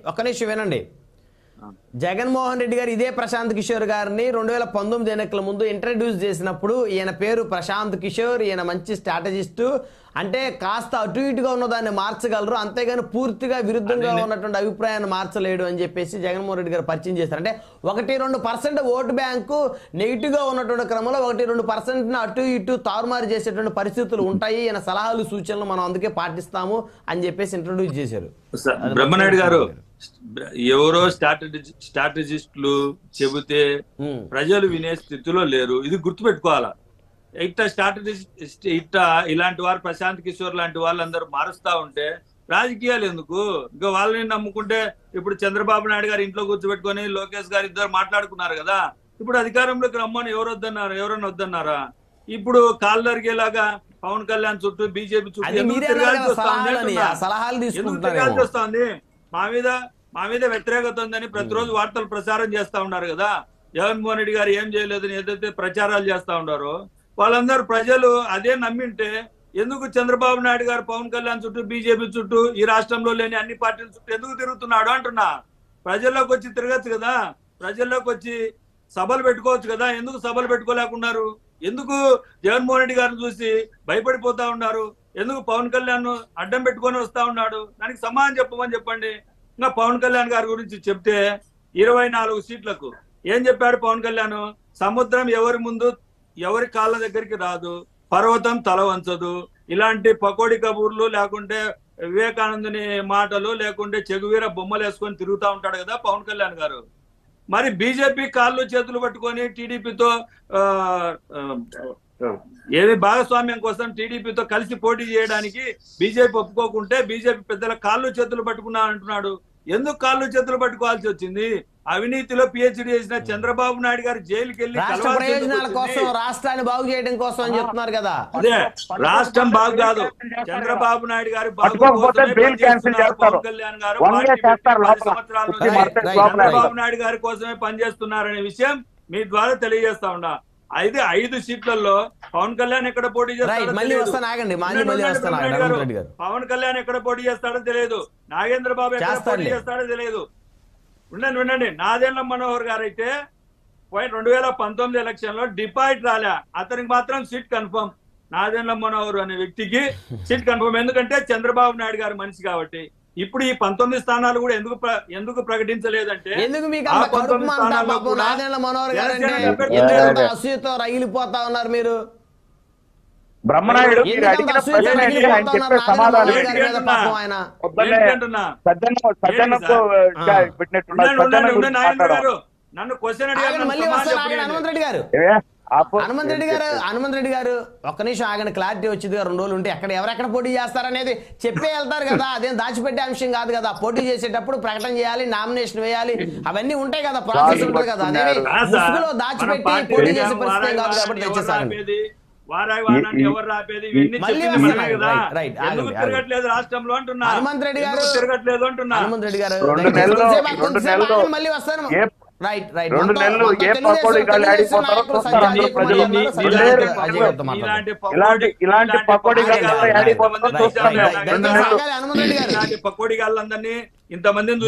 ఒక్క నిమిషం వినండి. జగన్మోహన్ రెడ్డి గారు ఇదే ప్రశాంత్ కిషోర్ గారిని 2019 ఎన్నికల ముందు ఇంట్రడ్యూస్ చేసినప్పుడు ఈయన పేరు ప్రశాంత్ కిషోర్, ఈయన మంచి స్ట్రాటజిస్టు, అంటే కాస్త అటు ఇటుగా ఉన్నదాన్ని మార్చగలరు, అంతేగాని పూర్తిగా విరుద్ధంగా ఉన్నటువంటి అభిప్రాయాన్ని మార్చలేడు అని చెప్పేసి జగన్మోహన్ రెడ్డి గారు పరిచయం చేస్తారు. అంటే 1-2% ఓటు బ్యాంకు నెగిటివ్గా ఉన్నటువంటి క్రమంలో 1-2% అటు ఇటు తారుమారు చేసేటువంటి పరిస్థితులు ఉంటాయి, ఈయన సలహాలు సూచనలు మనం అందుకే పాటిస్తాము అని చెప్పేసి ఇంట్రడ్యూస్ చేశారు. బ్రహ్మనాయుడు గారు ఎవరో స్ట్రాటజిస్టులు చెబితే ప్రజలు వినే స్థితిలో లేరు, ఇది గుర్తుపెట్టుకోవాలా. ఇలాంటి వారు ప్రశాంత్ కిషోర్ లాంటి వాళ్ళందరూ మారుస్తా ఉంటే రాజకీయాలు ఎందుకు? ఇంకా వాళ్ళని నమ్ముకుంటే ఇప్పుడు చంద్రబాబు నాయుడు గారు ఇంట్లో కూర్చోబెట్టుకొని లోకేష్ గారు ఇద్దరు మాట్లాడుకున్నారు కదా, ఇప్పుడు అధికారంలోకి రమ్మని ఎవరొద్దన్నారు? ఎవరన్నా వద్దన్నారా? ఇప్పుడు కాళ్ళు అరిగేలాగా పవన్ కళ్యాణ్ చుట్టూ బీజేపీ చుట్టూ ఎందుకు తిరగాల్సి వస్తుంది? మా మీద వ్యతిరేకత ఉందని ప్రతిరోజు వార్తలు ప్రచారం చేస్తా ఉన్నారు కదా. జగన్మోహన్ రెడ్డి గారు ఏం చేయలేదని ఏదైతే ప్రచారాలు చేస్తా ఉన్నారో వాళ్ళందరూ ప్రజలు అదే నమ్మింటే ఎందుకు చంద్రబాబు నాయుడు గారు పవన్ కళ్యాణ్ చుట్టూ బీజేపీ చుట్టూ ఈ రాష్ట్రంలో లేని అన్ని పార్టీల చుట్టూ ఎందుకు తిరుగుతున్నాడు అంటున్నా. ప్రజల్లోకి వచ్చి తిరగచ్చు కదా, ప్రజల్లోకి వచ్చి సభలు పెట్టుకోవచ్చు కదా, ఎందుకు సభలు పెట్టుకోలేకున్నారు? ఎందుకు జగన్మోహన్ రెడ్డి గారిని చూసి భయపడిపోతా ఉన్నారు? ఎందుకు పవన్ కళ్యాణ్ అడ్డం పెట్టుకొని వస్తా ఉన్నాడు? దానికి సమాధానం చెప్పమని చెప్పండి. ఇంకా పవన్ కళ్యాణ్ గారి గురించి చెప్తే 24 సీట్లకు ఏం చెప్పాడు పవన్ కళ్యాణ్? సముద్రం ఎవరి ముందు ఎవరి కాళ్ళ దగ్గరికి రాదు, పర్వతం తల వంచదు, ఇలాంటి పకోడి కబూర్లు లేకుంటే వివేకానందుని మాటలు లేకుంటే చెగువీర బొమ్మలు వేసుకొని తిరుగుతూ ఉంటాడు కదా పవన్ కళ్యాణ్ గారు. మరి బీజేపీ కాళ్ళు చేతులు పట్టుకొని టీడీపీతో ఏది భాగస్వామ్యం కోసం టీడీపీతో కలిసి పోటీ చేయడానికి బీజేపీ ఒప్పుకోకుంటే బీజేపీ పెద్దల కాళ్ళు చేతులు పట్టుకున్నా అంటున్నాడు. ఎందుకు కాళ్ళు చేతులు పట్టుకోవాల్సి వచ్చింది? అవినీతిలో పిహెచ్డి చేసిన చంద్రబాబు నాయుడు గారు జైలుకి వెళ్ళి రాష్ట్రాన్ని బాగు చేయడం కోసం అని చెప్తున్నారు కదా. అదే రాష్ట్రం బాగు కాదు, చంద్రబాబు నాయుడు గారు బాగు పవన్ కళ్యాణ్ గారు 10 సంవత్సరాల చంద్రబాబు నాయుడు గారి కోసమే పనిచేస్తున్నారనే విషయం మీ ద్వారా తెలియజేస్తా ఉన్నా. 5 సీట్లలో పవన్ కళ్యాణ్ ఎక్కడ పోటీ చేస్తాడో పవన్ కళ్యాణ్ ఎక్కడ పోటీ చేస్తాడో తెలియదు, నాగేంద్ర బాబు ఎక్కడ పోటీ చేస్తాడో తెలియదు. వినండి, నాదెండ్ల మనోహర్ గారు అయితే 2019 ఎలక్షన్ లో డిపాజిట్ రాలే, అతనికి మాత్రం సీట్ కన్ఫర్మ్. నాదెండ్ల మనోహర్ అనే వ్యక్తికి సీట్ కన్ఫర్మ్, ఎందుకంటే చంద్రబాబు నాయుడు గారు మనిషి కాబట్టి. ఇప్పుడు ఈ 19 స్థానాలు కూడా ఎందుకు ప్రకటించలేదంటే రగిలిపోతా ఉన్నారు మీరు. బ్రహ్మనాయుడు నన్ను క్వశ్చన్ హనుమంత్ రెడ్డి గారు ఒక్క నిమిషం ఆగండి, క్లారిటీ వచ్చింది. 2 రోజులు ఉంటే ఎవరెక్కడ పోటీ చేస్తారనేది చెప్పే వెళ్తారు కదా, అదేం దాచిపెట్టే అంశం కాదు కదా. పోటీ చేసేటప్పుడు ప్రకటన చేయాలి, నామినేషన్ వేయాలి, అవన్నీ ఉంటాయి కదా, ప్రాసెస్ ఉంటుంది కదా. అదేమి ముసుగులో దాచిపెట్టి పోటీ చేసే పరిస్థితి కాదు కాబట్టి తెచ్చేసారండి. ఎవరు రాపేది తిరగట్లేదు రాష్ట్రంలో అంటున్నా. హనుమంత్ రెడ్డి గారు తిరగట్లేదు అంటున్నా. హనుమంత్ రెడ్డి గారు మళ్ళీ వస్తాను. ఇలాంటి పకోడీ గాళ్ళందరినీ ఇంతమందిని